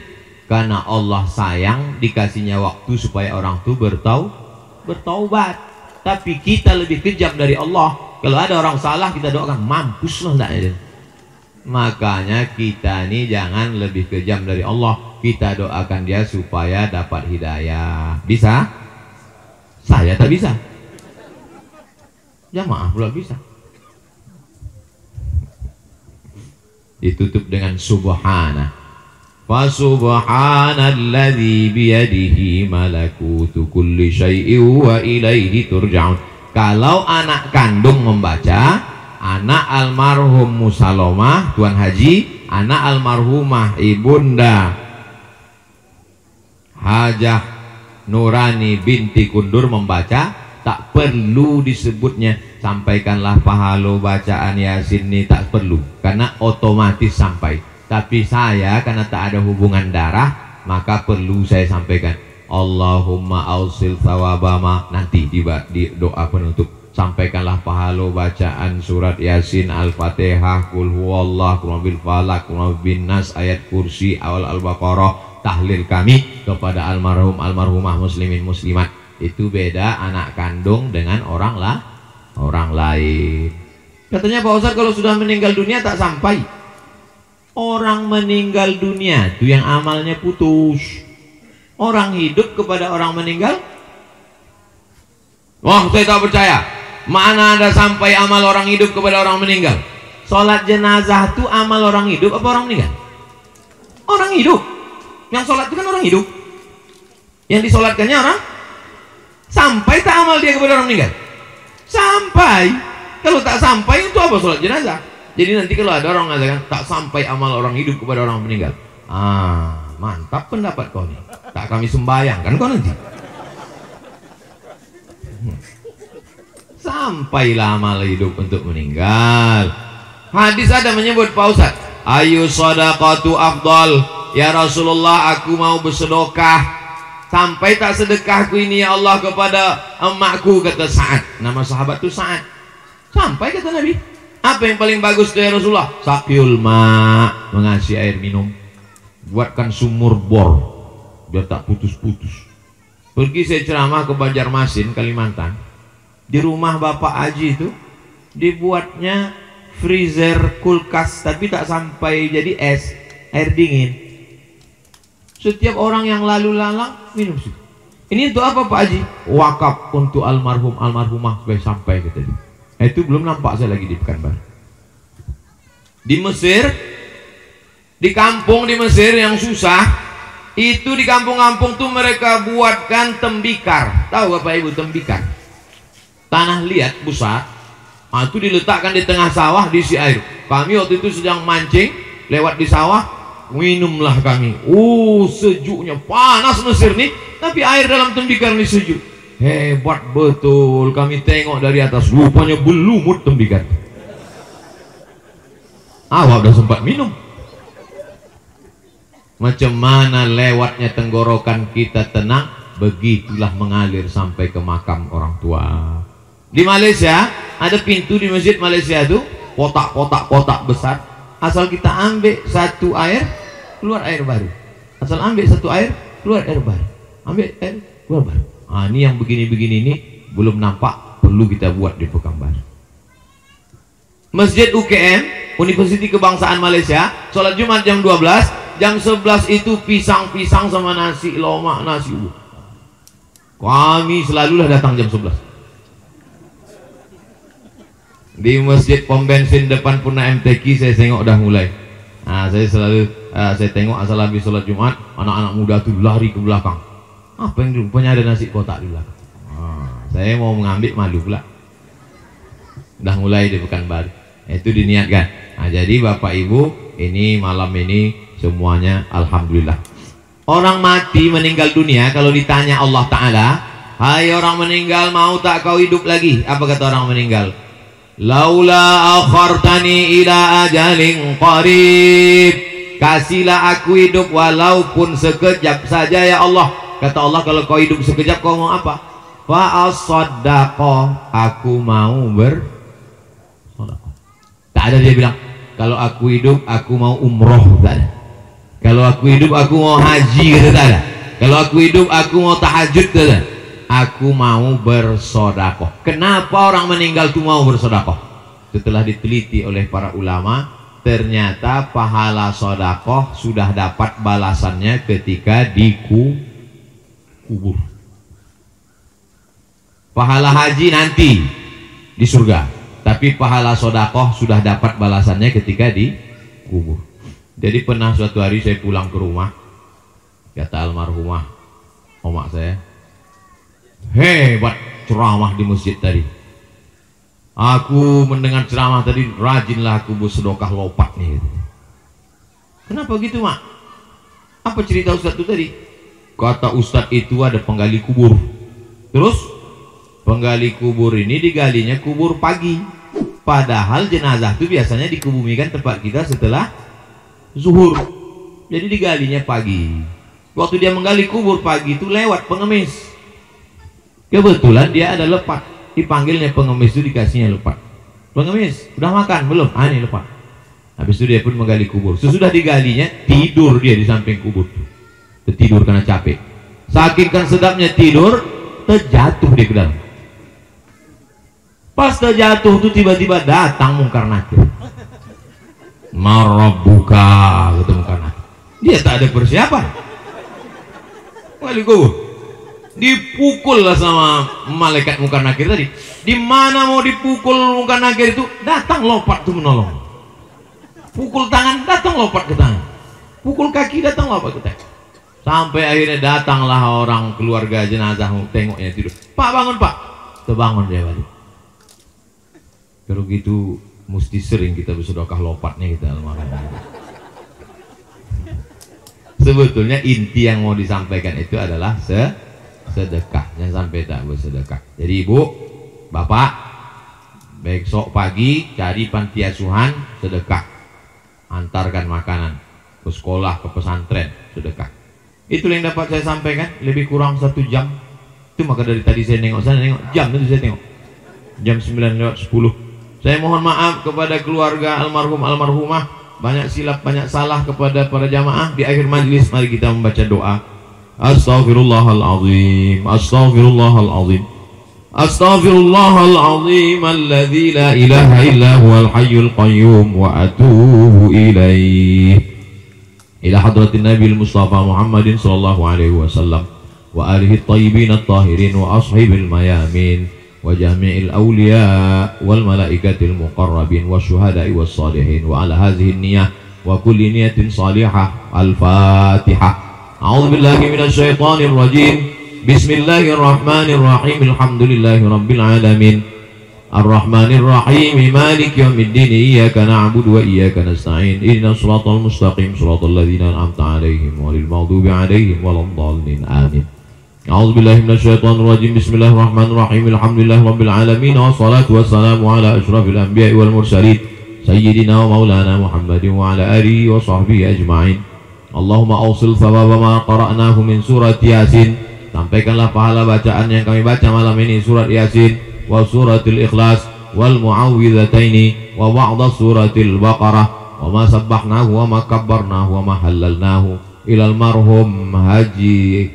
Karena Allah sayang, dikasihnya waktu supaya orang itu bertaubat. Tapi kita lebih kejam dari Allah. Kalau ada orang salah kita doakan mampus loh, enggak. Makanya kita ini jangan lebih kejam dari Allah. Kita doakan dia supaya dapat hidayah. Bisa? Saya tak bisa. Jamaah pula bisa. Ditutup dengan subhana. Fa subhanalladzi biyadihi malakutu kulli syai'in wa ilaihi turja'un. Kalau anak kandung membaca, anak almarhum Musalomah Tuan Haji, anak almarhumah Ibunda Hajah Nurani binti Kundur membaca, tak perlu disebutnya sampaikanlah pahala bacaan Yasin ini, tak perlu karena otomatis sampai. Tapi saya karena tak ada hubungan darah, maka perlu saya sampaikan Allahumma ausil thawabama. Nanti di doa penutup sampaikanlah pahala bacaan surat Yasin, Al-Fatihah, Qul huwallah, Qul bil falak, Qul bin nas, ayat kursi, awal Al-Baqarah, tahlil kami kepada almarhum almarhumah muslimin muslimat. Itu beda anak kandung dengan orang lain. Katanya Pak Ustaz kalau sudah meninggal dunia tak sampai. Orang meninggal dunia itu yang amalnya putus. Orang hidup kepada orang meninggal, wah saya tak percaya. Mana ada sampai amal orang hidup kepada orang meninggal? Sholat jenazah itu amal orang hidup apa orang meninggal? Orang hidup. Yang sholat itu kan orang hidup. Yang disolatkannya orang. Sampai tak amal dia kepada orang meninggal? Sampai. Kalau tak sampai itu apa sholat jenazah? Jadi nanti kalau ada orang mengatakan tak sampai amal orang hidup kepada orang meninggal, mantap pendapat kau nih. Tak kami sembahyang kan kau nanti. Sampailah amal hidup untuk meninggal. Hadis ada menyebut Pak Ustaz, ayu shadaqatu afdal. Ya Rasulullah, aku mau bersedekah. Sampai tak sedekahku ini ya Allah kepada emakku, kata Sa'ad. Nama sahabat itu Sa'ad. Sampai kata Nabi. Apa yang paling bagus dari Rasulullah? Saqiul ma', mengasih air minum. Buatkan sumur bor biar tak putus-putus. Pergi saya ceramah ke Banjarmasin, Kalimantan. Di rumah Bapak Haji itu dibuatnya freezer kulkas, tapi tak sampai jadi es, air dingin. Setiap orang yang lalu lalang minum sih. Ini untuk apa Pak Haji? Wakaf untuk almarhum almarhumah supaya sampai kata dia. Itu belum nampak saya lagi di Pekanbaru. Di Mesir, di kampung di Mesir yang susah, itu di kampung-kampung tuh mereka buatkan tembikar. Tahu Bapak Ibu tembikar? Tanah liat besar. Itu diletakkan di tengah sawah, diisi air. Kami waktu itu sedang mancing, lewat di sawah, minumlah kami. Sejuknya, panas Mesir nih, tapi air dalam tembikar ini sejuk. Hebat betul. Kami tengok dari atas, rupanya berlumut tembikar. Awak udah sempat minum. Macam mana lewatnya tenggorokan kita tenang, begitulah mengalir sampai ke makam orang tua. Di Malaysia ada pintu di masjid Malaysia itu, kotak besar. Asal kita ambil satu air, keluar air baru. Asal ambil satu air, keluar air baru. Ambil air, keluar baru. Ini yang begini-begini ini belum nampak, perlu kita buat di Pekanbaru. Masjid UKM, Universiti Kebangsaan Malaysia, sholat Jumat jam 12, jam 11 itu pisang-pisang sama nasi lomak, nasi ubuk. Kami selalulah datang jam 11. Di masjid pom bensin depan Purna MTQ saya tengok dah mulai. Saya selalu saya tengok asal habis sholat Jumat, anak-anak muda tuh lari ke belakang. Apa yang rupanya ada nasi kotak di belakang. Saya mau mengambil, malu pula. Udah mulai di Pekanbaru. Itu diniatkan. Jadi Bapak Ibu, ini malam ini semuanya alhamdulillah. Orang mati meninggal dunia, kalau ditanya Allah Ta'ala, hai orang meninggal, mau tak kau hidup lagi? Apa kata orang meninggal? laula akhartani ila ajalin qarib, kasihlah aku hidup walaupun sekejap saja ya Allah. Kata Allah, kalau kau hidup sekejap kau mau apa? Fa as-saddaqah, aku mau bersedekah. Tak ada dia bilang kalau aku hidup aku mau umroh, tak ada. Kalau aku hidup aku mau haji, tak ada. Kalau aku hidup aku mau tahajud, tak ada. Aku mau bersedekah. Kenapa orang meninggal itu mau bersedekah? Setelah diteliti oleh para ulama, ternyata pahala sedekah sudah dapat balasannya ketika dikubur. Pahala haji nanti di surga, tapi pahala sedekah sudah dapat balasannya ketika dikubur. Jadi pernah suatu hari saya pulang ke rumah, kata almarhumah omak saya, hebat ceramah di masjid tadi. Aku mendengar ceramah tadi, rajinlah aku bersedekah lopat nih. Kenapa gitu, Mak? Apa cerita Ustadz itu tadi? Kata Ustadz itu ada penggali kubur. Terus penggali kubur ini digalinya kubur pagi. Padahal jenazah itu biasanya dikebumikan tempat kita setelah zuhur. Jadi digalinya pagi. Waktu dia menggali kubur pagi itu lewat pengemis. Kebetulan dia ada lepat, dipanggilnya pengemis itu, dikasihnya lepat. Pengemis, udah makan belum? Ah, ini lepat. Habis itu dia pun menggali kubur. Sesudah digalinya, tidur dia di samping kubur. Tertidur karena capek. Saking kan sedapnya tidur, terjatuh dia ke dalam. Pas terjatuh itu tiba-tiba datang Mungkar Nakir. Marabbuka, kata Mungkar Nakir. Dia tak ada persiapan. Menggali kubur. Dipukul lah sama malaikat Mungkar Nakir tadi. Di mana mau dipukul Mungkar Nakir itu, datang lopat tuh menolong. Pukul tangan, datang lopat ke tangan. Pukul kaki, datang lopat ke kaki. Sampai akhirnya datanglah orang keluarga jenazah, tengoknya tidur. Pak, bangun Pak. Terbangun dia balik. Kalau gitu mesti sering kita bersedekah lopat nih kita almarhum. Sebetulnya inti yang mau disampaikan itu adalah sedekah, jangan sampai tak bersedekah. Jadi ibu, bapak, besok pagi cari panti asuhan, sedekah, antarkan makanan ke sekolah, ke pesantren, sedekah. Itu yang dapat saya sampaikan. Lebih kurang 1 jam. Itu maka dari tadi saya nengok sana, nengok jam itu saya tengok jam 9:10. Saya mohon maaf kepada keluarga almarhum almarhumah, banyak silap, banyak salah kepada para jamaah. Di akhir majlis mari kita membaca doa. Astaghfirullahaladzim, astaghfirullahaladzim, astaghfirullahaladzim alladzi la ilaha illa huwal hayyul qayyum wa atubu ilaih. Ila hadratin Nabil Mustafa Muhammadin sallallahu alaihi wasallam wa alihi at-tayyibin at-tahirin wa ashabil mayamin wa jami'il awliya wal malaikatil muqarrabin wa syuhada'i was salihin wa ala hadhihi niyyah wa kulli niyatin salihah. Al-Fatihah. A'udzu billahi minasy syaithanir rajim. Bismillahirrahmanirrahim. Alhamdulillahirabbil alamin. Arrahmanir rahim. Maliki yaumiddin. Iyyaka na'budu wa iyyaka nasta'in. Ihdinas shiratal mustaqim. Shiratal ladzina an'amta 'alaihim ghairil maghdubi 'alaihim waladdallin. Amin. A'udzu billahi minasy syaithanir rajim. Bismillahirrahmanirrahim. Alhamdulillahirabbil alamin. Wassalatu wassalamu ala asyrafil anbiya'i wal mursalin sayyidina wa maulana Muhammadin wa ala alihi wa sahbihi ajma'in. Allahumma awsil thawaba ma qara'nahu min surat Yasin. Sampaikanlah pahala bacaan yang kami baca malam ini, surat Yasin wa suratil Ikhlas wal muawwidhataini wa ba'da suratil Baqarah wa ma sabbahnahu wa ma kabbarnahu wa ma halalnahu ilal marhum Haji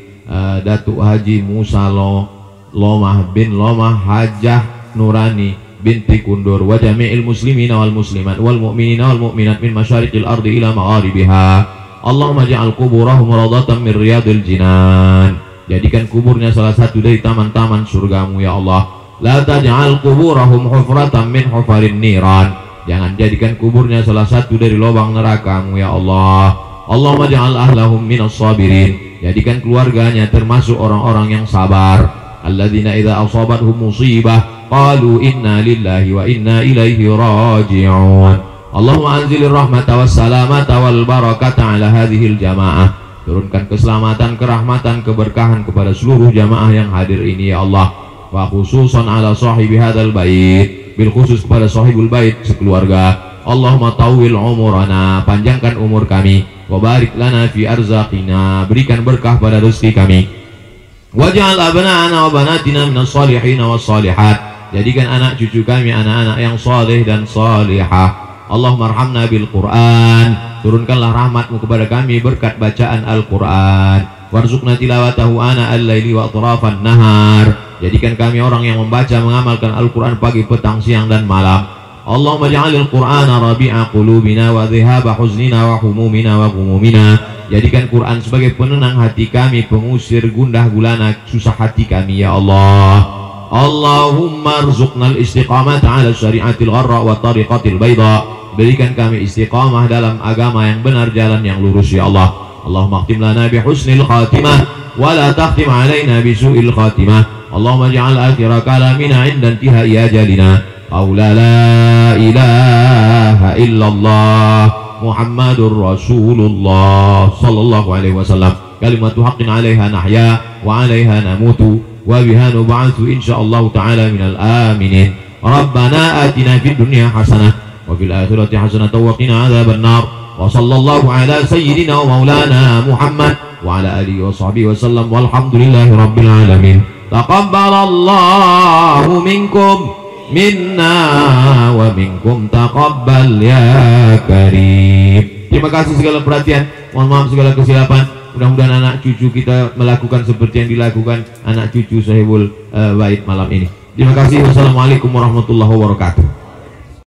Datuk Haji Musa Lomah bin Lomah Hajah Nurani binti Kundur wa jami'il muslimina wal muslimat wal mu'minina wal mu'minat min masyariqil ardi ila magharibiha. Allahumma ja'al kuburahum rawdatan min riyadil jinan. Jadikan kuburnya salah satu dari taman-taman surgamu ya Allah. La taj'al kuburahum hufratan min hufarin niran. Jangan jadikan kuburnya salah satu dari lubang nerakamu ya Allah. Allahumma ja'al ahlahum minas sabirin. Jadikan keluarganya termasuk orang-orang yang sabar. Alladzina idza asabathum musibah qalu inna lillahi wa inna ilaihi raji'un. Allahumma anzilir rahmata was salamata wal barakata ala hadhil jamaah. Turunkan keselamatan, kerahmatan, keberkahan kepada seluruh jamaah yang hadir ini ya Allah. Wa khususan ala sahibi hadzal bait bil khusus kepada sahibul bait sekeluarga. Allahumma tawil umurana, panjangkan umur kami, wa barik lana fi arzaqina, berikan berkah pada rezeki kami. Waj'al abna'ana wa banatina minas salihin was salihat, jadikan anak cucu kami anak-anak yang saleh dan salihah. Allahumma arhamna bil Qur'an, turunkanlah rahmatmu kepada kami berkat bacaan Al-Qur'an. Warzuqna tilawatahu ana al-laili wa atrafan nahar, jadikan kami orang yang membaca mengamalkan Al-Qur'an pagi, petang, siang dan malam. Allahumma ja'alil Qur'ana rabi'a qulubina wa dhihaba huznina wa humumina wa gumumina, jadikan Quran sebagai penenang hati kami, pengusir gundah gulana susah hati kami ya Allah. Allahumma arzuqnal istiqamata ala syari'atil gharra wa tariqatil bayda, berikan kami istiqamah dalam agama yang benar, jalan yang lurus ya Allah. Allahumma khtim lana bi husnil khatimah wa la takhtim alaina bi su'il khatimah. Allahumma ja'al akhira kalamina 'inda intihai ajalina qaula la ilaha illallah Muhammadur Rasulullah sallallahu alaihi wasallam, kalimatu haqqin 'alaiha nahya wa 'alaiha namutu wa biha nub'atsu insyaallah ta'ala minal aminin. Rabbana atina fid dunya hasanah wa fil akhirati hasanah wa qina adzaban nar. Wa sallallahu ala sayyidina wa maulana Muhammad wa ala alihi wa sahbihi wa sallam, walhamdulillahi rabbil alamin. Taqabbalallahu minkum minna wa minkum taqabbal ya karim. Terima kasih segala perhatian, mohon maaf segala kesilapan. Mudah-mudahan anak cucu kita melakukan seperti yang dilakukan anak cucu sahibul bait malam ini. Terima kasih. Wassalamualaikum warahmatullahi wabarakatuh.